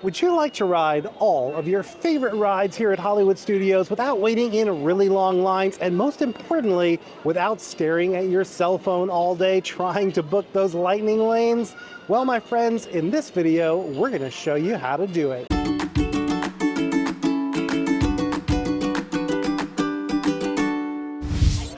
Would you like to ride all of your favorite rides here at Hollywood Studios without waiting in really long lines and most importantly, without staring at your cell phone all day trying to book those lightning lanes? Well, my friends, in this video, we're going to show you how to do it.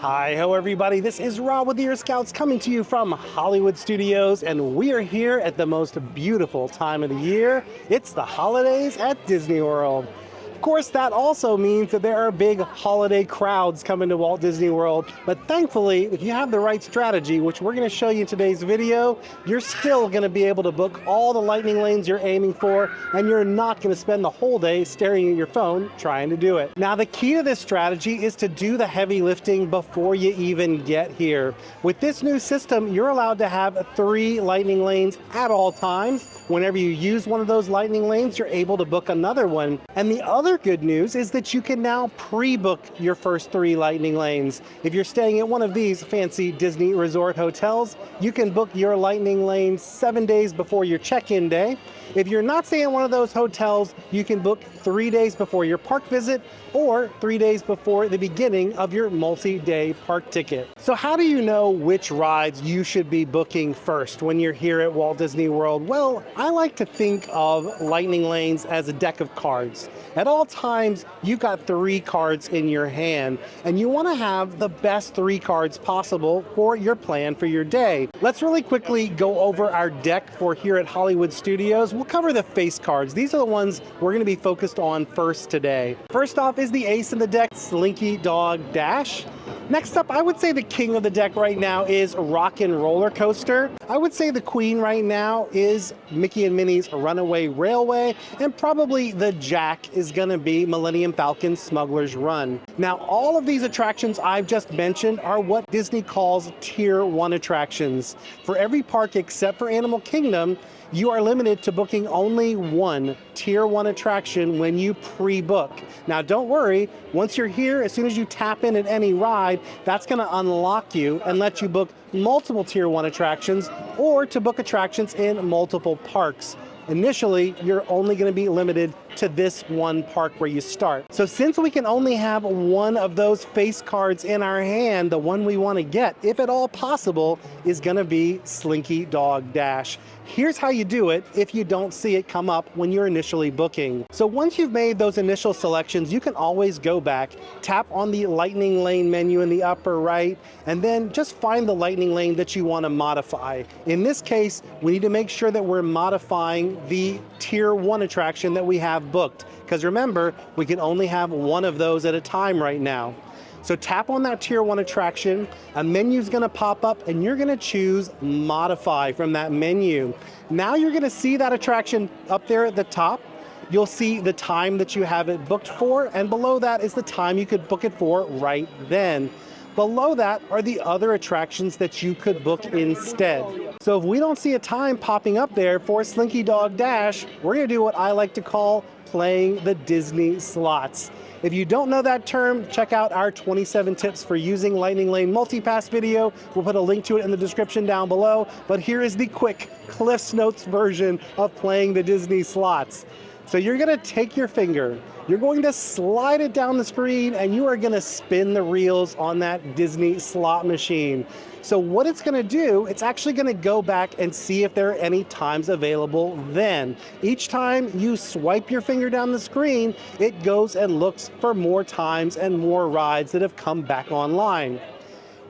Hi-ho everybody, this is Rob with the Ear Scouts coming to you from Hollywood Studios, and we are here at the most beautiful time of the year. It's the holidays at Disney World. Of course, that also means that there are big holiday crowds coming to Walt Disney World, but thankfully, if you have the right strategy, which we're going to show you in today's video, you're still going to be able to book all the lightning lanes you're aiming for, and you're not going to spend the whole day staring at your phone trying to do it. Now, the key to this strategy is to do the heavy lifting before you even get here. With this new system, you're allowed to have 3 lightning lanes at all times. Whenever you use one of those lightning lanes, you're able to book another one. And the other good news is that you can now pre-book your first 3 lightning lanes. If you're staying at one of these fancy Disney resort hotels, you can book your lightning lane 7 days before your check-in day. If you're not staying at one of those hotels, you can book 3 days before your park visit or 3 days before the beginning of your multi-day park ticket. So how do you know which rides you should be booking first when you're here at Walt Disney World? Well, I like to think of lightning lanes as a deck of cards. At all times, you've got 3 cards in your hand, and you want to have the best 3 cards possible for your plan for your day. Let's really quickly go over our deck for here at Hollywood Studios. We'll cover the face cards. These are the ones we're going to be focused on first today. First off is the ace in the deck, Slinky Dog Dash. Next up, I would say the king of the deck right now is Rockin' Roller Coaster. I would say the queen right now is Mickey and Minnie's Runaway Railway, and probably the jack is going to be Millennium Falcon's Smugglers Run. Now, all of these attractions I've just mentioned are what Disney calls Tier 1 attractions. For every park except for Animal Kingdom, you are limited to booking only 1 Tier 1 attraction when you pre-book. Now don't worry, once you're here, as soon as you tap in at any ride, that's going to unlock you and let you book multiple Tier 1 attractions or to book attractions in multiple parks. Initially, you're only going to be limited to this one park where you start. So since we can only have one of those face cards in our hand, the one we want to get, if at all possible, is going to be Slinky Dog Dash. Here's how you do it if you don't see it come up when you're initially booking. So once you've made those initial selections, you can always go back, tap on the lightning lane menu in the upper right, and then just find the lightning lane that you want to modify. In this case, we need to make sure that we're modifying the Tier 1 attraction that we have booked, because remember, we can only have one of those at a time right now. So tap on that Tier 1 attraction, a menu's going to pop up, and you're going to choose Modify from that menu. Now you're going to see that attraction up there at the top. You'll see the time that you have it booked for, and below that is the time you could book it for right then. Below that are the other attractions that you could book instead. So if we don't see a time popping up there for Slinky Dog Dash, we're going to do what I like to call playing the Disney slots. If you don't know that term, check out our 27 tips for using Lightning Lane Multipass video. We'll put a link to it in the description down below. But here is the quick Cliff's Notes version of playing the Disney slots. So you're going to take your finger, you're going to slide it down the screen, and you are going to spin the reels on that Disney slot machine. So what it's going to do, it's actually going to go back and see if there are any times available then. Each time you swipe your finger down the screen, it goes and looks for more times and more rides that have come back online.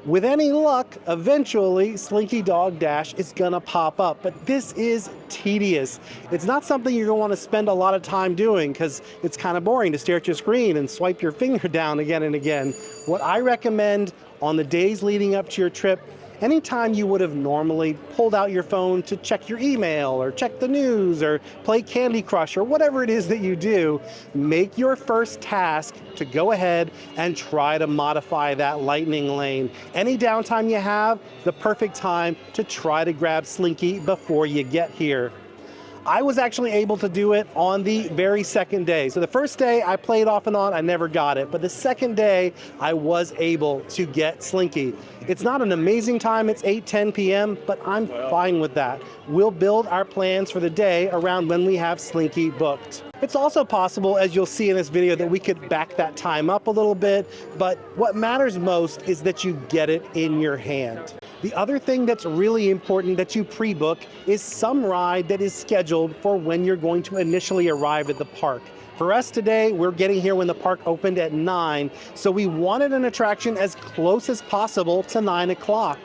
With any luck, eventually Slinky Dog Dash is gonna pop up, but this is tedious. It's not something you're gonna want to spend a lot of time doing because it's kind of boring to stare at your screen and swipe your finger down again and again. What I recommend on the days leading up to your trip, anytime you would have normally pulled out your phone to check your email or check the news or play Candy Crush or whatever it is that you do, make your first task to go ahead and try to modify that lightning lane. Any downtime you have, the perfect time to try to grab Slinky before you get here. I was actually able to do it on the very second day. So the first day I played off and on, I never got it. But the second day I was able to get Slinky. It's not an amazing time, it's 8:10 p.m., but I'm fine with that. We'll build our plans for the day around when we have Slinky booked. It's also possible, as you'll see in this video, that we could back that time up a little bit, but what matters most is that you get it in your hand. The other thing that's really important that you pre-book is some ride that is scheduled for when you're going to initially arrive at the park. For us today, we're getting here when the park opened at 9, so we wanted an attraction as close as possible to 9 o'clock.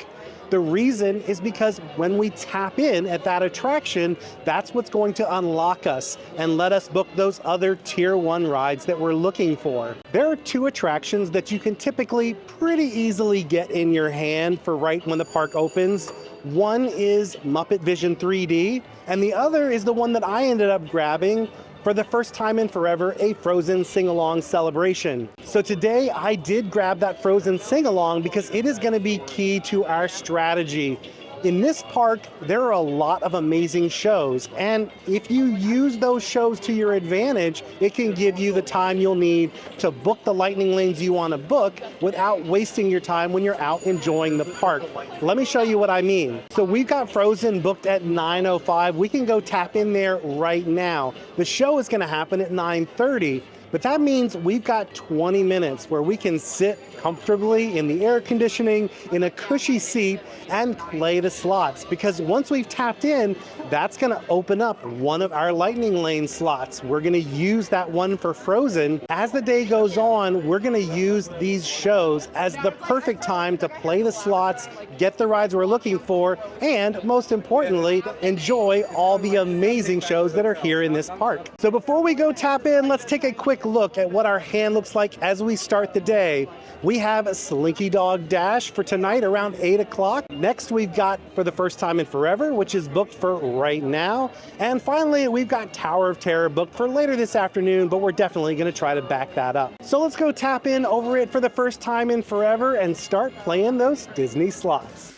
The reason is because when we tap in at that attraction, that's what's going to unlock us and let us book those other Tier 1 rides that we're looking for. There are 2 attractions that you can typically pretty easily get in your hand for right when the park opens. One is Muppet Vision 3D, and the other is the one that I ended up grabbing for the first time in forever, a Frozen sing-along celebration. So today I did grab that Frozen sing-along because it is going to be key to our strategy. In this park, there are a lot of amazing shows, and if you use those shows to your advantage, it can give you the time you'll need to book the lightning lanes you want to book without wasting your time when you're out enjoying the park. Let me show you what I mean. So we've got Frozen booked at 9:05. We can go tap in there right now. The show is going to happen at 9:30. But that means we've got 20 minutes where we can sit comfortably in the air conditioning, in a cushy seat, and play the slots. Because once we've tapped in, that's gonna open up one of our lightning lane slots. We're gonna use that one for Frozen. As the day goes on, we're gonna use these shows as the perfect time to play the slots, get the rides we're looking for, and most importantly, enjoy all the amazing shows that are here in this park. So before we go tap in, let's take a quick look at what our hand looks like as we start the day. We have a Slinky Dog Dash for tonight around 8 o'clock. Next, we've got For the First Time in Forever, which is booked for right now. And finally, we've got Tower of Terror booked for later this afternoon, but we're definitely going to try to back that up. So let's go tap in over it For the First Time in Forever and start playing those Disney slots.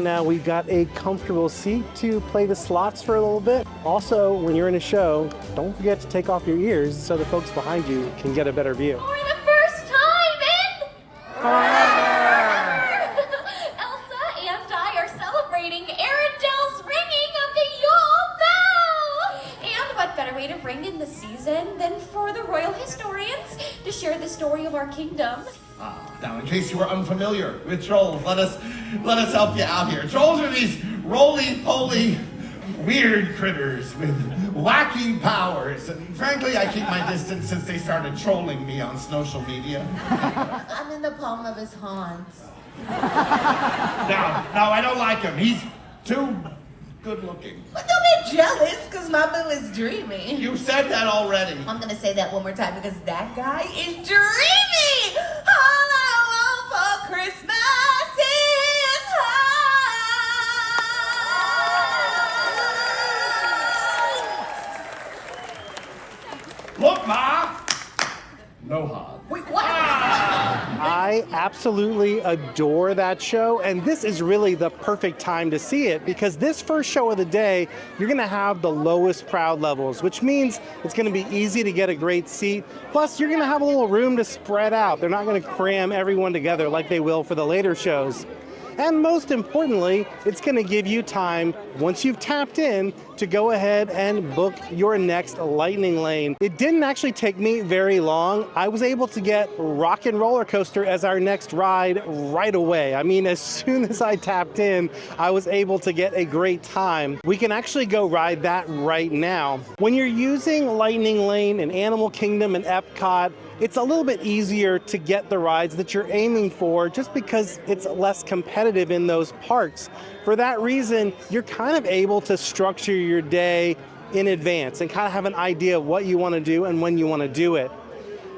Now we've got a comfortable seat to play the slots for a little bit. Also, when you're in a show, don't forget to take off your ears so the folks behind you can get a better view. For the first time in forever! Elsa and I are celebrating Arendelle's ringing of the Yule Bell! And what better way to ring in the season than for the royal historians to share the story of our kingdom? Now, in case you were unfamiliar with trolls, let us help you out here. Trolls are these roly-poly, weird critters with wacky powers. And frankly, I keep my distance since they started trolling me on social media. I'm in the palm of his hands. No, I don't like him. He's too good-looking. But don't be jealous, because my boo is dreamy. You said that already. I'm gonna say that one more time because that guy is dreamy! All I want for Christmas is heart! Look, Ma! No hog. Wait, what? I absolutely adore that show, and this is really the perfect time to see it because this first show of the day, you're going to have the lowest crowd levels, which means it's going to be easy to get a great seat. Plus, you're going to have a little room to spread out. They're not going to cram everyone together like they will for the later shows. And most importantly, it's going to give you time, once you've tapped in, to go ahead and book your next lightning lane. It didn't actually take me very long. I was able to get Rock and Roller Coaster as our next ride right away. I mean, as soon as I tapped in, I was able to get a great time. We can actually go ride that right now. When you're using Lightning Lane in Animal Kingdom and Epcot, it's a little bit easier to get the rides that you're aiming for just because it's less competitive in those parks. For that reason, you're kind of able to structure your day in advance and kind of have an idea of what you want to do and when you want to do it.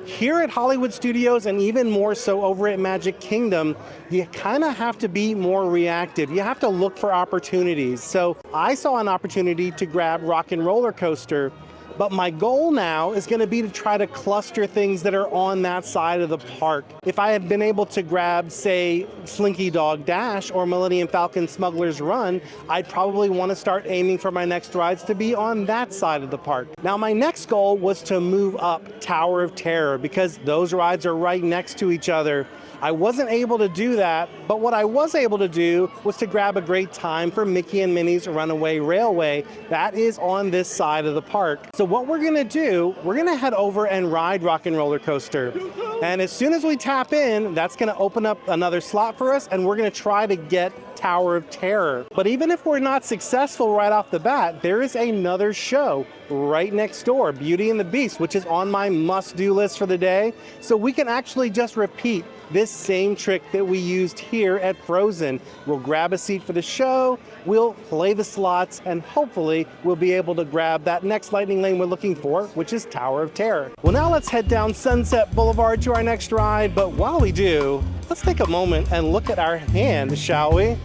Here at Hollywood Studios, and even more so over at Magic Kingdom, you kind of have to be more reactive. You have to look for opportunities. So I saw an opportunity to grab Rock and Roller Coaster. But my goal now is going to be to try to cluster things that are on that side of the park. If I had been able to grab, say, Slinky Dog Dash or Millennium Falcon Smugglers Run, I'd probably want to start aiming for my next rides to be on that side of the park. Now, my next goal was to move up Tower of Terror because those rides are right next to each other. I wasn't able to do that, but what I was able to do was to grab a great time for Mickey and Minnie's Runaway Railway. That is on this side of the park. So what we're gonna do, we're gonna head over and ride Rock and Roller Coaster. And as soon as we tap in, that's gonna open up another slot for us, and we're gonna try to get Tower of Terror. But even if we're not successful right off the bat, there is another show right next door, Beauty and the Beast, which is on my must-do list for the day. So we can actually just repeat this same trick that we used here at Frozen. We'll grab a seat for the show, we'll play the slots, and hopefully we'll be able to grab that next lightning lane we're looking for, which is Tower of Terror. Well, now let's head down Sunset Boulevard to our next ride, but while we do, let's take a moment and look at our hand, shall we?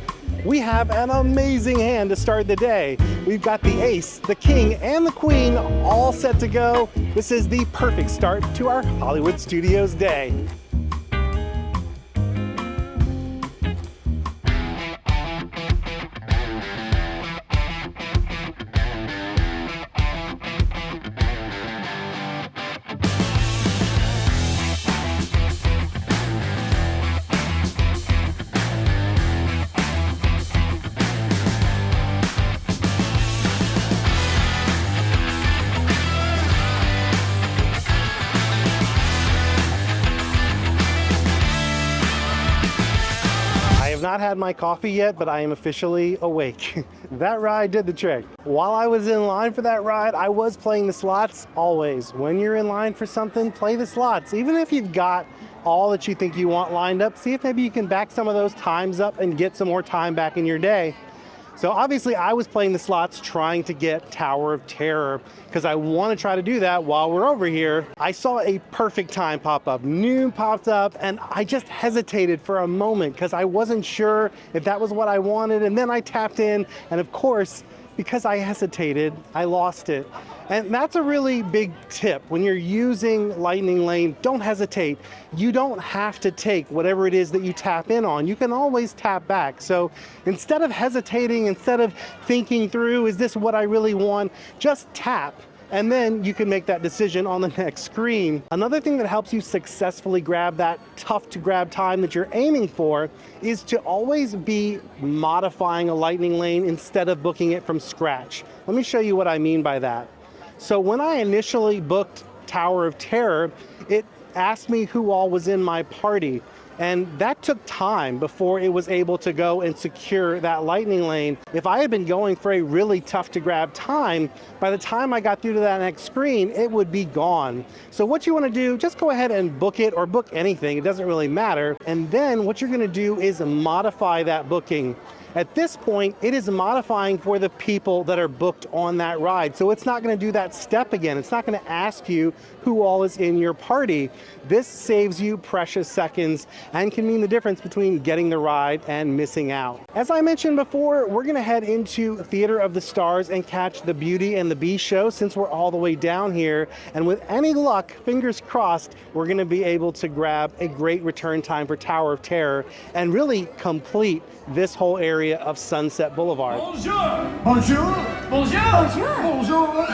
We have an amazing hand to start the day. We've got the ace, the king, and the queen all set to go. This is the perfect start to our Hollywood Studios day. Not had my coffee yet, but I am officially awake. That ride did the trick. While I was in line for that ride, I was playing the slots always. When you're in line for something, play the slots. Even if you've got all that you think you want lined up, see if maybe you can back some of those times up and get some more time back in your day. So obviously I was playing the slots trying to get Tower of Terror because I want to try to do that while we're over here. I saw a perfect time pop up. Noon popped up and I just hesitated for a moment because I wasn't sure if that was what I wanted. And then I tapped in, and of course, because I hesitated, I lost it. And that's a really big tip. When you're using Lightning Lane, don't hesitate. You don't have to take whatever it is that you tap in on. You can always tap back. So instead of hesitating, instead of thinking through, is this what I really want? Just tap. And then you can make that decision on the next screen. Another thing that helps you successfully grab that tough to grab time that you're aiming for is to always be modifying a lightning lane instead of booking it from scratch. Let me show you what I mean by that. So when I initially booked Tower of Terror, it asked me who all was in my party. And that took time before it was able to go and secure that lightning lane. If I had been going for a really tough to grab time, by the time I got through to that next screen, it would be gone. So what you want to do, just go ahead and book it, or book anything. It doesn't really matter. And then what you're going to do is modify that booking. At this point, it is modifying for the people that are booked on that ride. So it's not going to do that step again. It's not going to ask you who all is in your party. This saves you precious seconds and can mean the difference between getting the ride and missing out. As I mentioned before, we're going to head into Theater of the Stars and catch the Beauty and the Beast show since we're all the way down here. And with any luck, fingers crossed, we're going to be able to grab a great return time for Tower of Terror and really complete this whole area of Sunset Boulevard. Bonjour! Bonjour! Bonjour! Bonjour! Bonjour!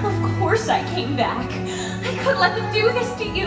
Of course I came back. I couldn't let them do this to you.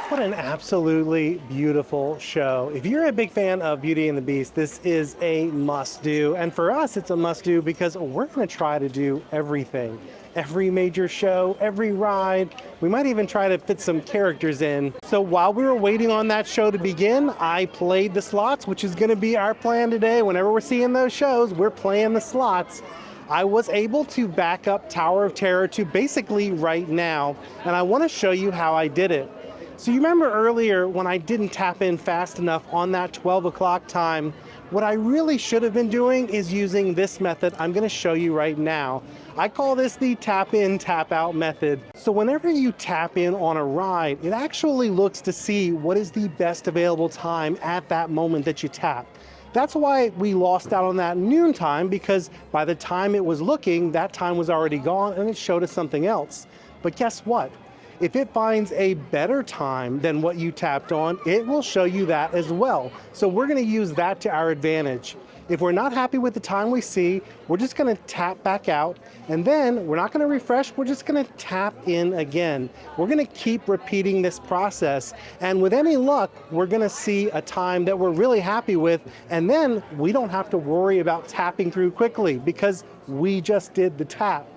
What an absolutely beautiful show. If you're a big fan of Beauty and the Beast, this is a must-do. And for us, it's a must-do because we're going to try to do everything. Every major show, every ride. We might even try to fit some characters in. So while we were waiting on that show to begin, I played the slots, which is going to be our plan today. Whenever we're seeing those shows, we're playing the slots. I was able to back up Tower of Terror to basically right now, and I want to show you how I did it. So you remember earlier when I didn't tap in fast enough on that 12 o'clock time, what I really should have been doing is using this method I'm going to show you right now. I call this the tap in, tap out method. So whenever you tap in on a ride, it actually looks to see what is the best available time at that moment that you tap. That's why we lost out on that noon time, because by the time it was looking, that time was already gone and it showed us something else. But guess what? If it finds a better time than what you tapped on, it will show you that as well. So we're going to use that to our advantage. If we're not happy with the time we see, we're just going to tap back out, and then we're not going to refresh, we're just going to tap in again. We're going to keep repeating this process, and with any luck, we're going to see a time that we're really happy with, and then we don't have to worry about tapping through quickly because we just did the tap.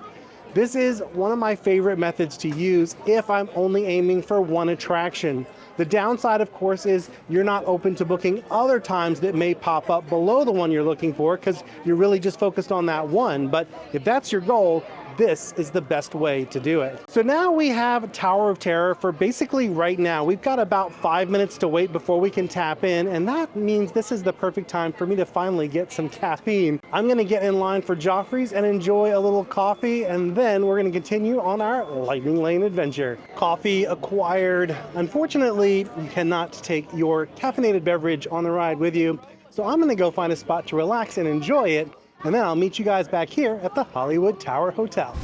This is one of my favorite methods to use if I'm only aiming for one attraction. The downside, of course, is you're not open to booking other times that may pop up below the one you're looking for because you're really just focused on that one. But if that's your goal, this is the best way to do it. So now we have Tower of Terror for basically right now. We've got about 5 minutes to wait before we can tap in, and that means this is the perfect time for me to finally get some caffeine. I'm gonna get in line for Joffrey's and enjoy a little coffee, and then we're gonna continue on our Lightning Lane adventure. Coffee acquired. Unfortunately, you cannot take your caffeinated beverage on the ride with you, so I'm gonna go find a spot to relax and enjoy it, and then I'll meet you guys back here at the Hollywood Tower Hotel.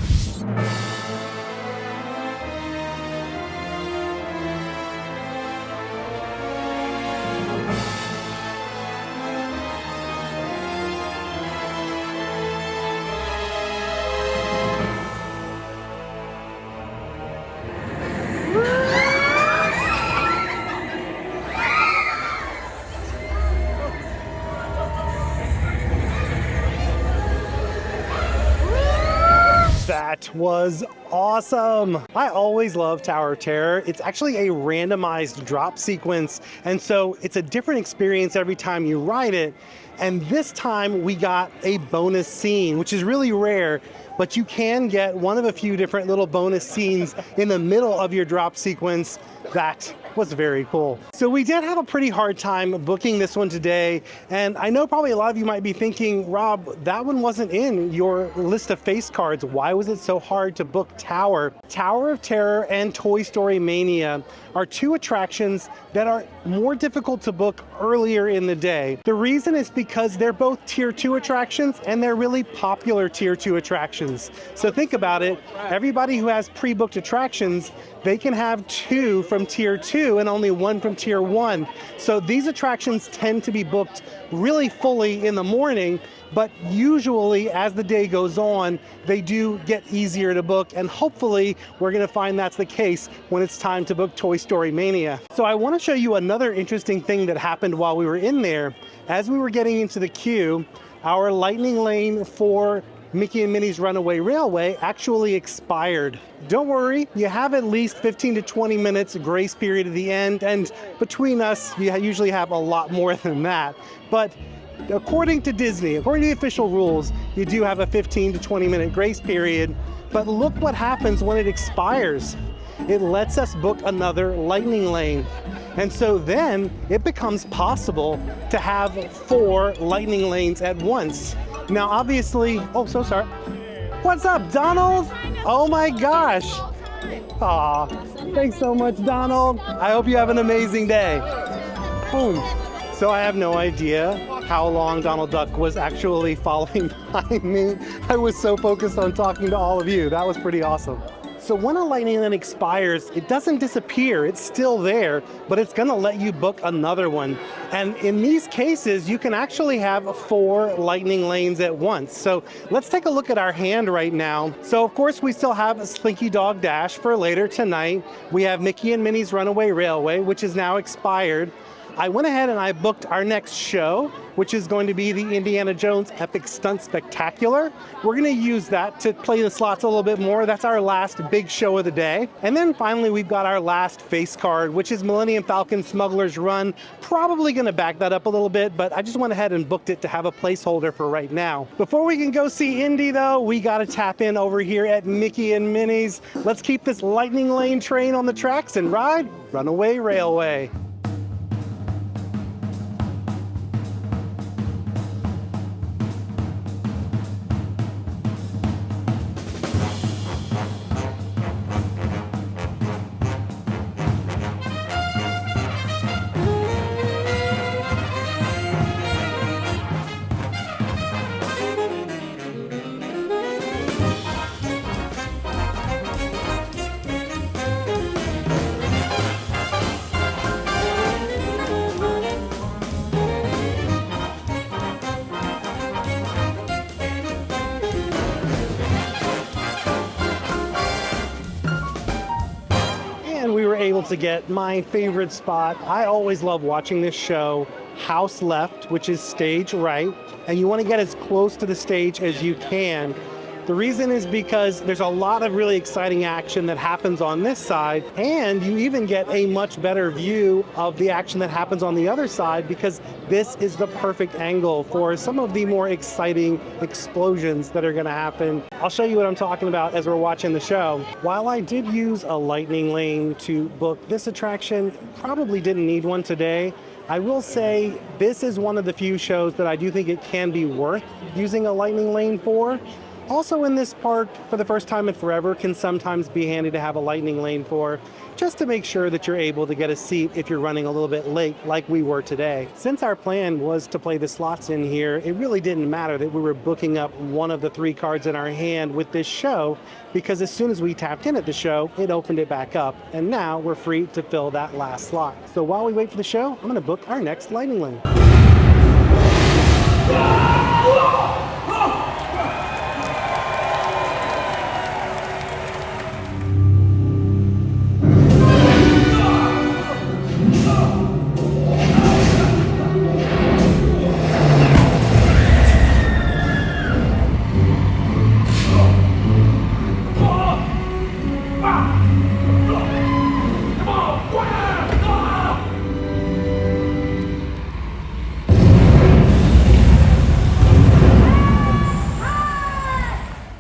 That was awesome. I always love Tower of Terror. It's actually a randomized drop sequence, and so it's a different experience every time you ride it. And this time we got a bonus scene, which is really rare, but you can get one of a few different little bonus scenes in the middle of your drop sequence. That was very cool. So we did have a pretty hard time booking this one today, and I know probably a lot of you might be thinking, Rob, that one wasn't in your list of face cards. Why was it so hard to book Tower? Tower of Terror and Toy Story Mania are two attractions that are more difficult to book earlier in the day. The reason is because they're both tier 2 attractions and they're really popular tier 2 attractions. So think about it, everybody who has pre-booked attractions, they can have 2 from tier 2 and only 1 from tier 1. So these attractions tend to be booked really fully in the morning, but usually as the day goes on, they do get easier to book, and hopefully we're gonna find that's the case when it's time to book Toy Story Mania. So I wanna show you another interesting thing that happened while we were in there. As we were getting into the queue, our Lightning Lane for Mickey and Minnie's Runaway Railway actually expired. Don't worry, you have at least 15 to 20 minutes grace period at the end, and between us, you usually have a lot more than that. But according to Disney, according to the official rules, you do have a 15 to 20 minute grace period, but look what happens when it expires. It lets us book another Lightning Lane. And so then it becomes possible to have 4 Lightning Lanes at once. Now, obviously, oh, so sorry. What's up, Donald? Oh my gosh. Aw, thanks so much, Donald. I hope you have an amazing day. Boom. So I have no idea how long Donald Duck was actually following behind me. I was so focused on talking to all of you. That was pretty awesome. So when a Lightning Lane expires, it doesn't disappear, it's still there, but it's gonna let you book another one. And in these cases, you can actually have 4 Lightning Lanes at once. So let's take a look at our hand right now. So of course we still have Slinky Dog Dash for later tonight. We have Mickey and Minnie's Runaway Railway, which is now expired. I went ahead and I booked our next show, which is going to be the Indiana Jones Epic Stunt Spectacular. We're going to use that to play the slots a little bit more. That's our last big show of the day. And then finally, we've got our last face card, which is Millennium Falcon Smugglers Run. Probably going to back that up a little bit, but I just went ahead and booked it to have a placeholder for right now. Before we can go see Indy, though, we got to tap in over here at Mickey and Minnie's. Let's keep this lightning lane train on the tracks and ride Runaway Railway. We were able to get my favorite spot. I always love watching this show, house left, which is stage right, and you want to get as close to the stage as you can. The reason is because there's a lot of really exciting action that happens on this side, and you even get a much better view of the action that happens on the other side because this is the perfect angle for some of the more exciting explosions that are going to happen. I'll show you what I'm talking about as we're watching the show. While I did use a lightning lane to book this attraction, probably didn't need one today. I will say this is one of the few shows that I do think it can be worth using a lightning lane for. Also in this park, for the first time in forever, can sometimes be handy to have a lightning lane for, just to make sure that you're able to get a seat if you're running a little bit late like we were today. Since our plan was to play the slots in here, it really didn't matter that we were booking up one of the 3 cards in our hand with this show, because as soon as we tapped in at the show, it opened it back up, and now we're free to fill that last slot. So while we wait for the show, I'm gonna book our next lightning lane.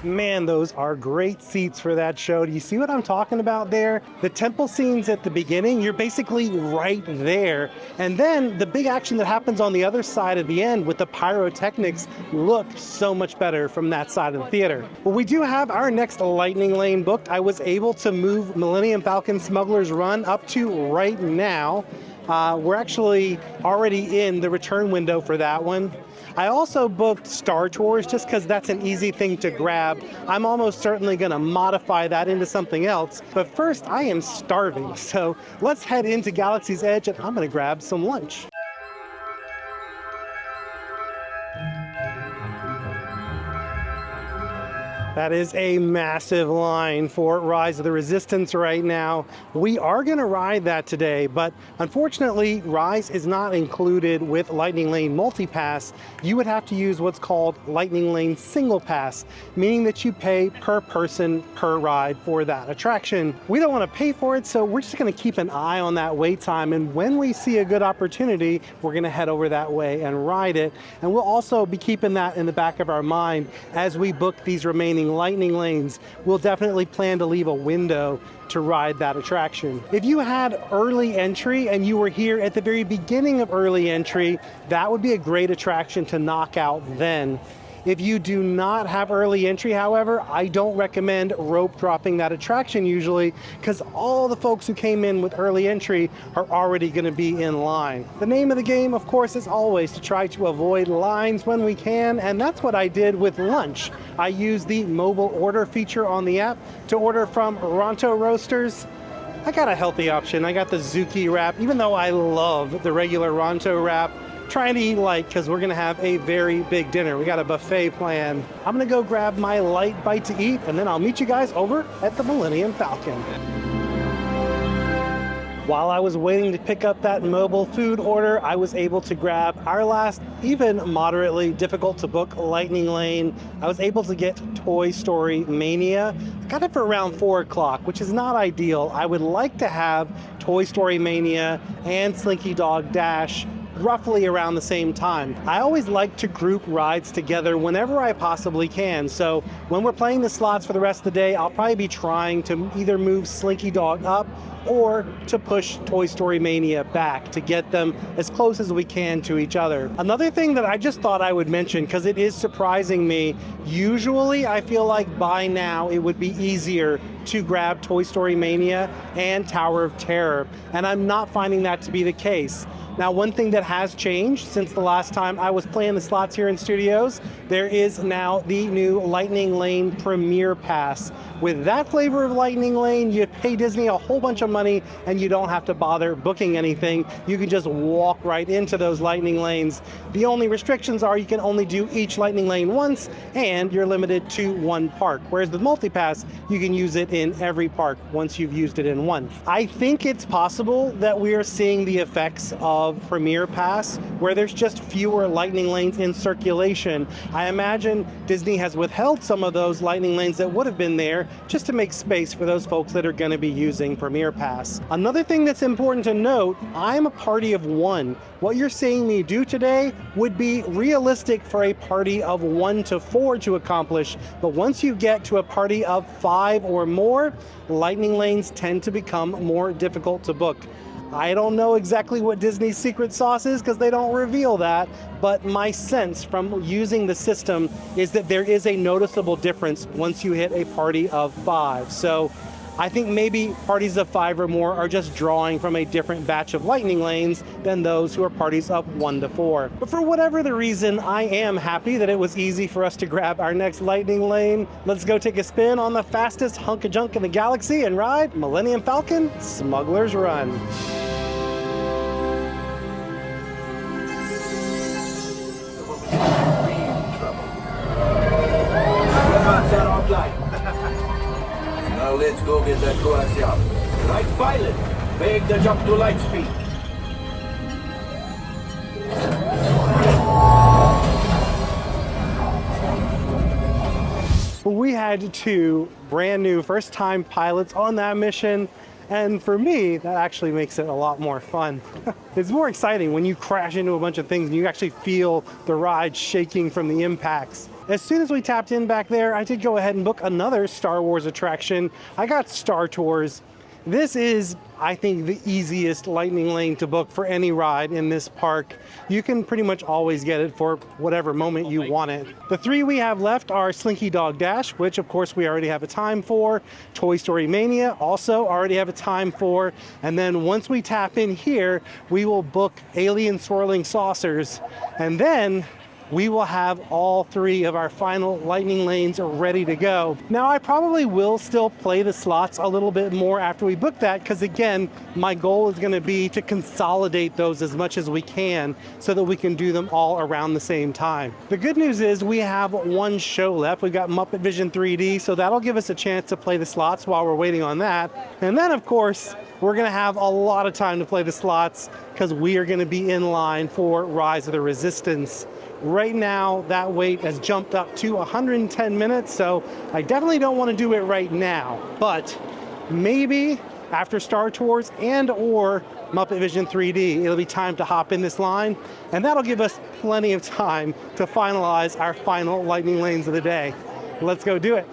Man, those are great seats for that show. Do you see what I'm talking about there? The temple scenes at the beginning, you're basically right there. And then the big action that happens on the other side at the end with the pyrotechnics look so much better from that side of the theater. Well, we do have our next lightning lane booked. I was able to move Millennium Falcon Smugglers Run up to right now. We're actually already in the return window for that one. I also booked Star Tours just because that's an easy thing to grab. I'm almost certainly going to modify that into something else. But first, I am starving. So let's head into Galaxy's Edge and I'm going to grab some lunch. That is a massive line for Rise of the Resistance right now. We are going to ride that today, but unfortunately, Rise is not included with Lightning Lane Multi-Pass. You would have to use what's called Lightning Lane Single Pass, meaning that you pay per person per ride for that attraction. We don't want to pay for it, so we're just going to keep an eye on that wait time, and when we see a good opportunity, we're going to head over that way and ride it. And we'll also be keeping that in the back of our mind as we book these remaining lightning lanes. We'll definitely plan to leave a window to ride that attraction. If you had early entry and you were here at the very beginning of early entry, that would be a great attraction to knock out then. If you do not have early entry, however, I don't recommend rope dropping that attraction usually, because all the folks who came in with early entry are already going to be in line. The name of the game, of course, is always to try to avoid lines when we can, and that's what I did with lunch. I used the mobile order feature on the app to order from Ronto Roasters. I got a healthy option. I got the Zuki wrap, even though I love the regular Ronto wrap. Trying to eat light because we're going to have a very big dinner. We got a buffet plan. I'm going to go grab my light bite to eat, and then I'll meet you guys over at the Millennium Falcon. While I was waiting to pick up that mobile food order, I was able to grab our last, even moderately difficult to book Lightning Lane. I was able to get Toy Story Mania. I got it for around 4 o'clock, which is not ideal. I would like to have Toy Story Mania and Slinky Dog Dash roughly around the same time. I always like to group rides together whenever I possibly can. So when we're playing the slots for the rest of the day, I'll probably be trying to either move Slinky Dog up or to push Toy Story Mania back to get them as close as we can to each other. Another thing that I just thought I would mention, because it is surprising me, usually I feel like by now it would be easier to grab Toy Story Mania and Tower of Terror, and I'm not finding that to be the case. Now, one thing that has changed since the last time I was playing the slots here in studios, there is now the new Lightning Lane Premier Pass. With that flavor of Lightning Lane, you pay Disney a whole bunch of money and you don't have to bother booking anything. You can just walk right into those Lightning Lanes. The only restrictions are you can only do each Lightning Lane once and you're limited to 1 park. Whereas with MultiPass, you can use it in every park once you've used it in one. I think it's possible that we are seeing the effects of Premier Pass, where there's just fewer Lightning Lanes in circulation. I imagine Disney has withheld some of those Lightning Lanes that would have been there just to make space for those folks that are going to be using Premier Pass. Another thing that's important to note, I'm a party of 1. What you're seeing me do today would be realistic for a party of 1 to 4 to accomplish, but once you get to a party of 5 or more, Lightning Lanes tend to become more difficult to book. I don't know exactly what Disney's secret sauce is because they don't reveal that, but my sense from using the system is that there is a noticeable difference once you hit a party of 5. So I think maybe parties of 5 or more are just drawing from a different batch of Lightning Lanes than those who are parties of 1 to 4. But for whatever the reason, I am happy that it was easy for us to grab our next Lightning Lane. Let's go take a spin on the fastest hunk of junk in the galaxy and ride Millennium Falcon Smugglers Run. Now let's go get that coaxium. Right pilot, make the jump to light speed. We had 2 brand new first-time pilots on that mission, and for me, that actually makes it a lot more fun. It's more exciting when you crash into a bunch of things and you actually feel the ride shaking from the impacts. As soon as we tapped in back there, I did go ahead and book another Star Wars attraction. I got Star Tours. This is, I think, the easiest Lightning Lane to book for any ride in this park. You can pretty much always get it for whatever moment you want it. The 3 we have left are Slinky Dog Dash, which of course we already have a time for. Toy Story Mania, also already have a time for. And then once we tap in here, we will book Alien Swirling Saucers. And then we will have all 3 of our final Lightning Lanes ready to go. Now, I probably will still play the slots a little bit more after we book that, because again, my goal is going to be to consolidate those as much as we can so that we can do them all around the same time. The good news is we have 1 show left. We've got Muppet Vision 3D, so that'll give us a chance to play the slots while we're waiting on that. And then, of course, we're going to have a lot of time to play the slots because we are going to be in line for Rise of the Resistance. Right now, that wait has jumped up to 110 minutes, so I definitely don't want to do it right now. But maybe after Star Tours and or Muppet Vision 3D, it'll be time to hop in this line, and that'll give us plenty of time to finalize our final Lightning Lanes of the day. Let's go do it.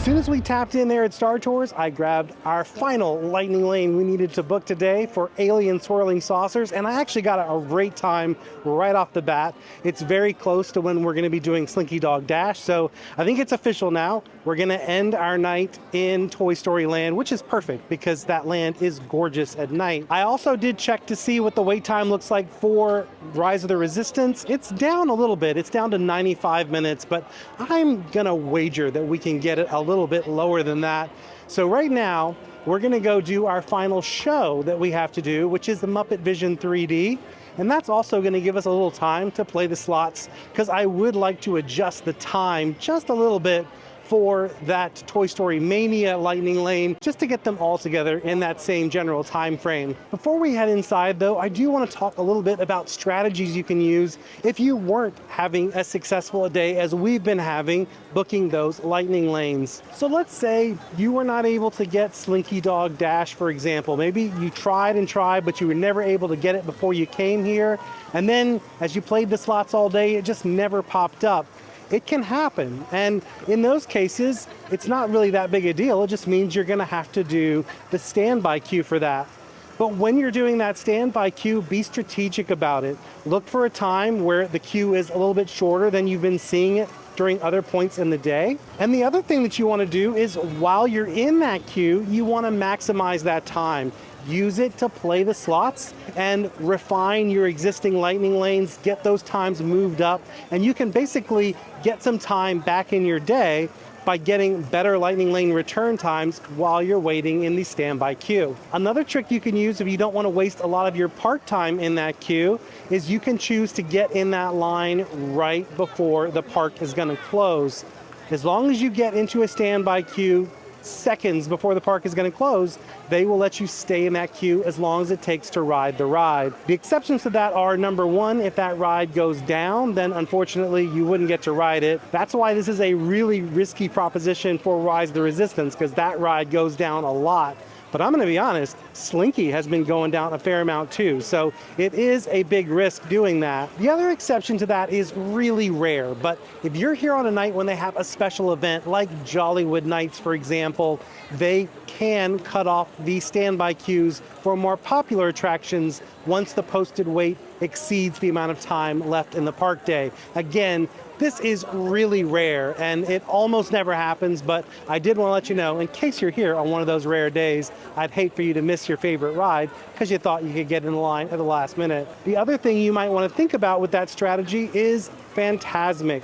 soon as we tapped in there at Star Tours, I grabbed our final lightning lane we needed to book today for alien swirling saucers, and I actually got a great time right off the bat. It's very close to when we're going to be doing Slinky Dog Dash, so I think it's official now. We're going to end our night in Toy Story Land, which is perfect because that land is gorgeous at night. I also did check to see what the wait time looks like for Rise of the Resistance. It's down a little bit. It's down to 95 minutes, but I'm going to wager that we can get it a little bit lower than that. So right now, we're going to go do our final show that we have to do, which is the Muppet Vision 3D. And that's also going to give us a little time to play the slots, because I would like to adjust the time just a little bit for that Toy Story Mania lightning lane, just to get them all together in that same general time frame. Before we head inside though, I do want to talk a little bit about strategies you can use if you weren't having as successful a day as we've been having booking those lightning lanes. So let's say you were not able to get Slinky Dog Dash, for example. Maybe you tried and tried, but you were never able to get it before you came here. And then as you played the slots all day, it just never popped up. It can happen, and in those cases, it's not really that big a deal. It just means you're going to have to do the standby queue for that. But when you're doing that standby queue, be strategic about it. Look for a time where the queue is a little bit shorter than you've been seeing it during other points in the day. And the other thing that you want to do is, while you're in that queue, you want to maximize that time. Use it to play the slots and refine your existing lightning lanes, get those times moved up, and you can basically get some time back in your day by getting better lightning lane return times while you're waiting in the standby queue. Another trick you can use if you don't want to waste a lot of your park time in that queue is you can choose to get in that line right before the park is going to close. As long as you get into a standby queue seconds before the park is going to close, they will let you stay in that queue as long as it takes to ride the ride. The exceptions to that are, number one, if that ride goes down, then unfortunately you wouldn't get to ride it. That's why this is a really risky proposition for Rise of the Resistance, because that ride goes down a lot. But I'm going to be honest, Slinky has been going down a fair amount too, so it is a big risk doing that. The other exception to that is really rare, but if you're here on a night when they have a special event like Jollywood Nights, for example, they can cut off the standby queues for more popular attractions once the posted wait exceeds the amount of time left in the park day. Again, this is really rare, and it almost never happens, but I did want to let you know, in case you're here on one of those rare days, I'd hate for you to miss your favorite ride because you thought you could get in the line at the last minute. The other thing you might want to think about with that strategy is Fantasmic.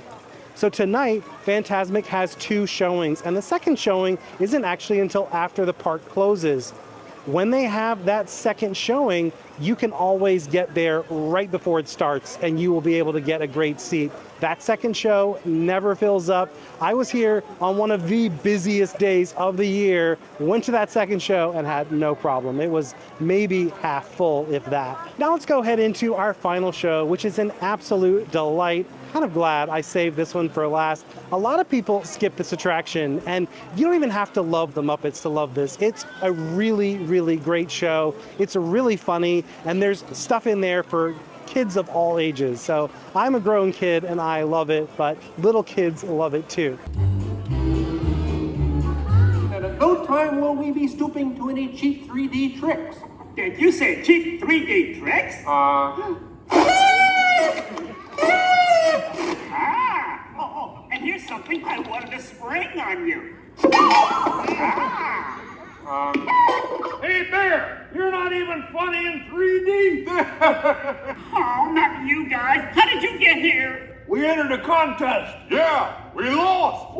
So tonight, Fantasmic has 2 showings, and the second showing isn't actually until after the park closes. When they have that second showing, you can always get there right before it starts, and you will be able to get a great seat. That second show never fills up. I was here on one of the busiest days of the year, went to that second show and had no problem. It was maybe half full, if that. Now let's go ahead into our final show, which is an absolute delight. Kind of glad I saved this one for last. A lot of people skip this attraction, and you don't even have to love the Muppets to love this. It's a really, really great show. It's really funny, and there's stuff in there for kids of all ages. So I'm a grown kid and I love it, but little kids love it too. And at no time will we be stooping to any cheap 3D tricks. Did you say cheap 3D tricks? And here's something I wanted to spring on you. Hey, Bear, you're not even funny in 3D. Oh, not you guys. How did you get here? We entered a contest. Yeah, we lost.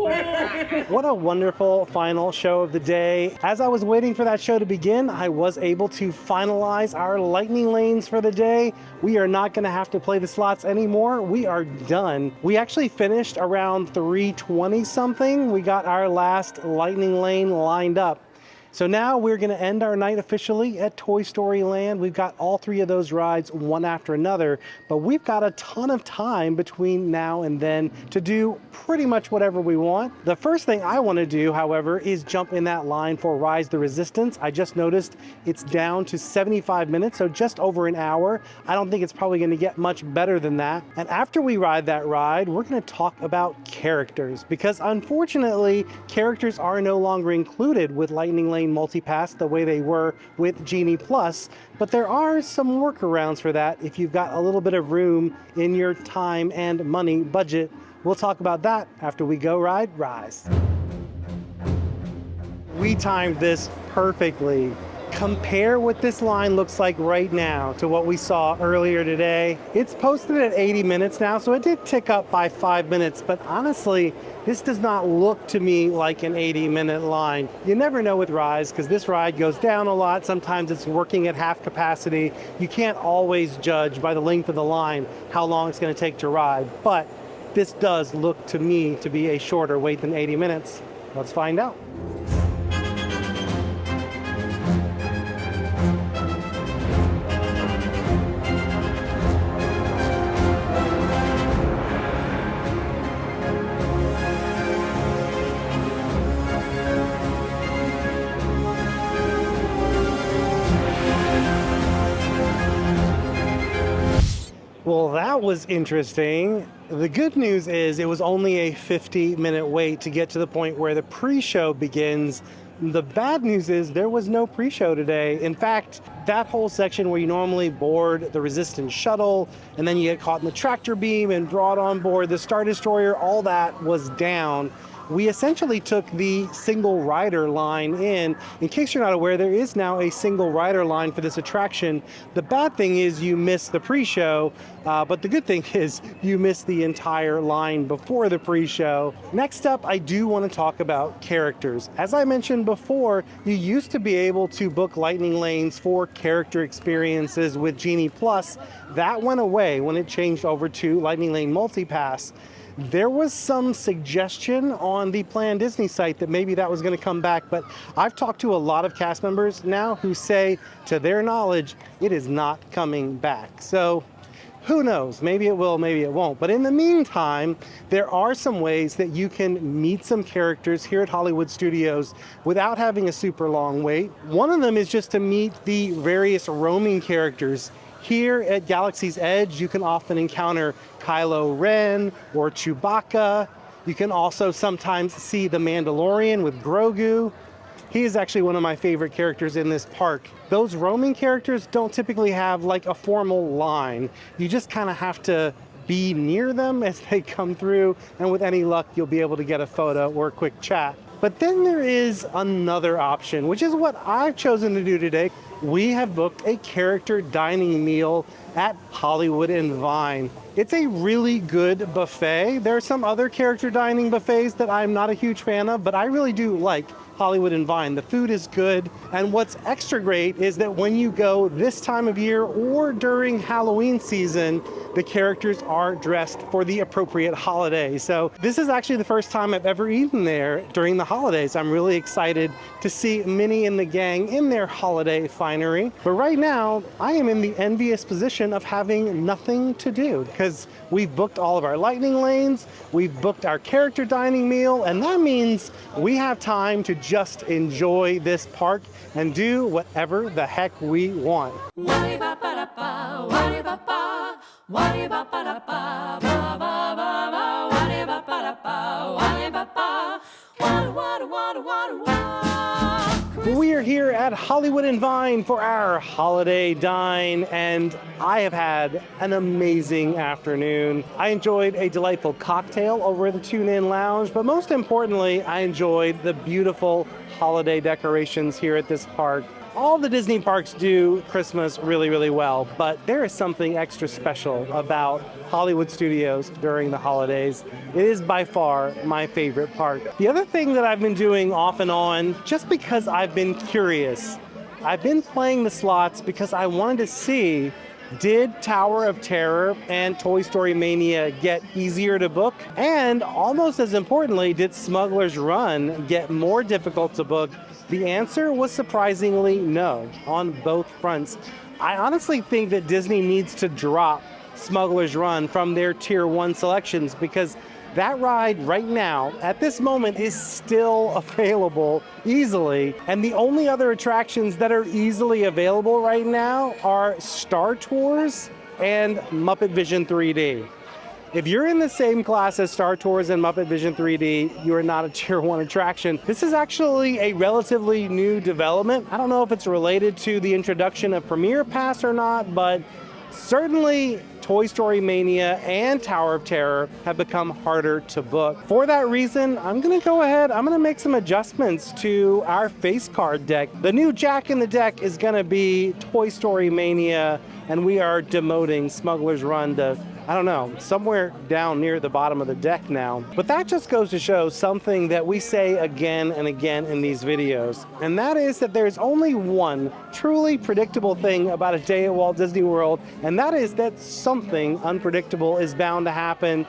What a wonderful final show of the day. As I was waiting for that show to begin, I was able to finalize our lightning lanes for the day. We are not going to have to play the slots anymore. We are done. We actually finished around 3:20 something. We got our last lightning lane lined up. So now we're going to end our night officially at Toy Story Land. We've got all 3 of those rides one after another, but we've got a ton of time between now and then to do pretty much whatever we want. The first thing I want to do, however, is jump in that line for Rise the Resistance. I just noticed it's down to 75 minutes, so just over an hour. I don't think it's probably going to get much better than that. And after we ride that ride, we're going to talk about characters, because unfortunately, characters are no longer included with Lightning Lane Multipass the way they were with Genie Plus, but there are some workarounds for that if you've got a little bit of room in your time and money budget. We'll talk about that after we go ride Rise. We timed this perfectly. Compare what this line looks like right now to what we saw earlier today. It's posted at 80 minutes now, so it did tick up by 5 minutes, but honestly, this does not look to me like an 80-minute line. You never know with Rise, because this ride goes down a lot. Sometimes it's working at half capacity. You can't always judge by the length of the line how long it's going to take to ride, but this does look to me to be a shorter wait than 80 minutes. Let's find out. Well, that was interesting. The good news is it was only a 50-minute wait to get to the point where the pre-show begins. The bad news is there was no pre-show today. In fact, that whole section where you normally board the Resistance shuttle and then you get caught in the tractor beam and brought on board the Star Destroyer, all that was down. We essentially took the single rider line in. In case you're not aware, there is now a single rider line for this attraction. The bad thing is you miss the pre-show, but the good thing is you miss the entire line before the pre-show. Next up, I do want to talk about characters. As I mentioned before, you used to be able to book Lightning Lanes for character experiences with Genie Plus. That went away when it changed over to Lightning Lane Multipass. There was some suggestion on the Plan Disney site that maybe that was going to come back, but I've talked to a lot of cast members now who say, to their knowledge, it is not coming back. So who knows? Maybe it will, maybe it won't. But in the meantime, there are some ways that you can meet some characters here at Hollywood Studios without having a super long wait. One of them is just to meet the various roaming characters. Here at Galaxy's Edge, you can often encounter Kylo Ren or Chewbacca. You can also sometimes see the Mandalorian with Grogu. He is actually one of my favorite characters in this park. Those roaming characters don't typically have like a formal line. You just kind of have to be near them as they come through, and with any luck, you'll be able to get a photo or a quick chat. But then there is another option, which is what I've chosen to do today. We have booked a character dining meal at Hollywood and Vine. It's a really good buffet. There are some other character dining buffets that I'm not a huge fan of, but I really do like Hollywood and Vine. The food is good, and what's extra great is that when you go this time of year or during Halloween season, the characters are dressed for the appropriate holiday. So this is actually the first time I've ever eaten there during the holidays. I'm really excited to see Minnie and the gang in their holiday finery. But right now, I am in the envious position of having nothing to do because we've booked all of our Lightning Lanes, we've booked our character dining meal, and that means we have time to just enjoy this park and do whatever the heck we want. We are here at Hollywood and Vine for our holiday dine, and I have had an amazing afternoon. I enjoyed a delightful cocktail over at the Tune-In Lounge, but most importantly, I enjoyed the beautiful holiday decorations here at this park. All the Disney parks do Christmas really, really well, but there is something extra special about Hollywood Studios during the holidays. It is by far my favorite park. The other thing that I've been doing off and on, just because I've been curious, I've been playing the slots because I wanted to see Did Tower of Terror and Toy Story Mania get easier to book? And almost as importantly, did Smugglers Run get more difficult to book? The answer was surprisingly no on both fronts. I honestly think that Disney needs to drop Smugglers Run from their Tier 1 selections because that ride right now, at this moment, is still available easily. And the only other attractions that are easily available right now are Star Tours and Muppet Vision 3D. If you're in the same class as Star Tours and Muppet Vision 3D, you are not a Tier 1 attraction. This is actually a relatively new development. I don't know if it's related to the introduction of Premier Pass or not, but certainly Toy Story Mania and Tower of Terror have become harder to book. For that reason, I'm gonna go ahead, I'm gonna make some adjustments to our face card deck. The new Jack in the deck is gonna be Toy Story Mania, and we are demoting Smugglers Run to, I don't know, somewhere down near the bottom of the deck now. But that just goes to show something that we say again and again in these videos, and that is that there's only one truly predictable thing about a day at Walt Disney World, and that is that something unpredictable is bound to happen.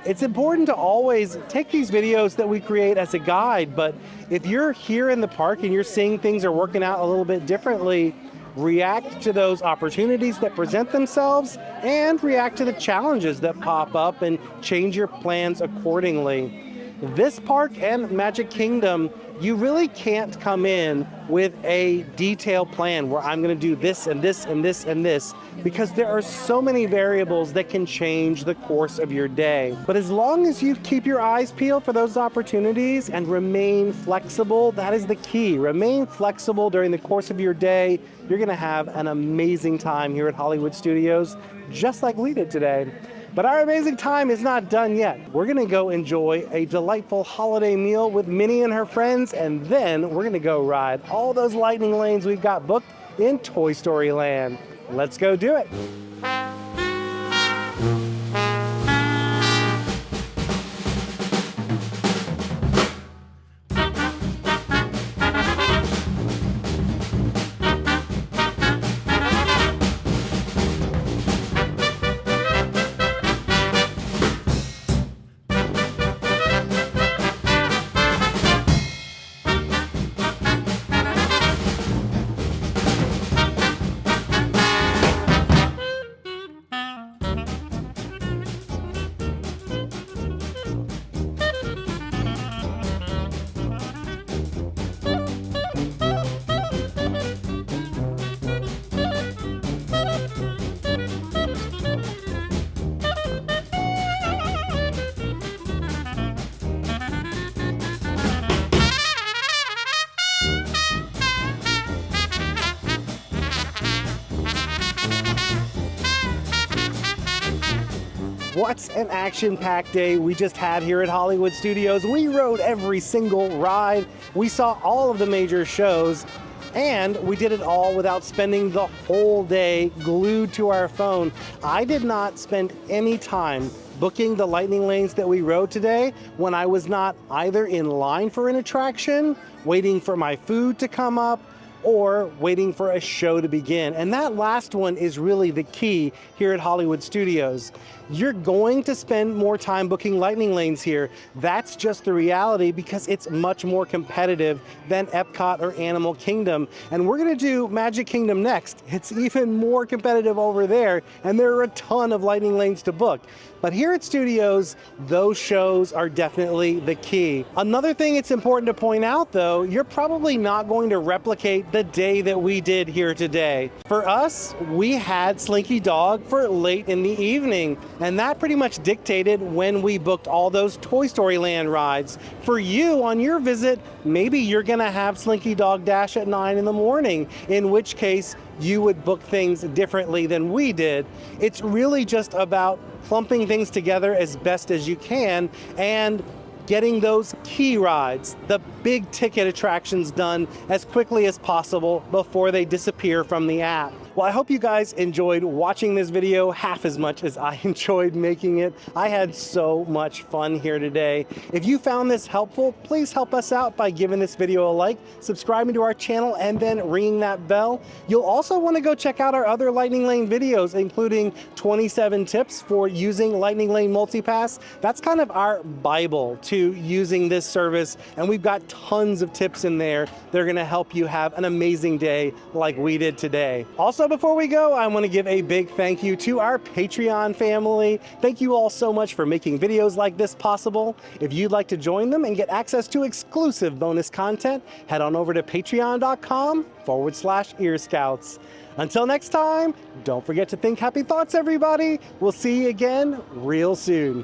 It's important to always take these videos that we create as a guide, but if you're here in the park and you're seeing things are working out a little bit differently, react to those opportunities that present themselves and react to the challenges that pop up and change your plans accordingly. This park and Magic Kingdom, you really can't come in with a detailed plan where I'm going to do this and this and this and this, because there are so many variables that can change the course of your day. But as long as you keep your eyes peeled for those opportunities and remain flexible, that is the key. Remain flexible during the course of your day. You're going to have an amazing time here at Hollywood Studios, just like we did today. But our amazing time is not done yet. We're gonna go enjoy a delightful holiday meal with Minnie and her friends, and then we're gonna go ride all those lightning lanes we've got booked in Toy Story Land. Let's go do it. What an action-packed day we just had here at Hollywood Studios. We rode every single ride, we saw all of the major shows, and we did it all without spending the whole day glued to our phone. I did not spend any time booking the lightning lanes that we rode today when I was not either in line for an attraction, waiting for my food to come up, or waiting for a show to begin. And that last one is really the key here at Hollywood Studios. You're going to spend more time booking lightning lanes here. That's just the reality because it's much more competitive than Epcot or Animal Kingdom. And we're gonna do Magic Kingdom next. It's even more competitive over there, and there are a ton of lightning lanes to book. But here at Studios, those shows are definitely the key. Another thing it's important to point out though, you're probably not going to replicate the day that we did here today. For us, we had Slinky Dog for late in the evening, and that pretty much dictated when we booked all those Toy Story Land rides. For you, on your visit, maybe you're gonna have Slinky Dog Dash at 9 in the morning, in which case you would book things differently than we did. It's really just about clumping things together as best as you can and getting those key rides, the big ticket attractions done as quickly as possible before they disappear from the app. Well, I hope you guys enjoyed watching this video half as much as I enjoyed making it. I had so much fun here today. If you found this helpful, please help us out by giving this video a like, subscribing to our channel, and then ringing that bell. You'll also want to go check out our other Lightning Lane videos, including 27 tips for using Lightning Lane Multipass. That's kind of our Bible to using this service, and we've got tons of tips in there. They're going to help you have an amazing day like we did today. Also, before we go, I want to give a big thank you to our Patreon family. Thank you all so much for making videos like this possible. If you'd like to join them and get access to exclusive bonus content, head on over to patreon.com/earscouts. Until next time, don't forget to think happy thoughts, everybody. We'll see you again real soon.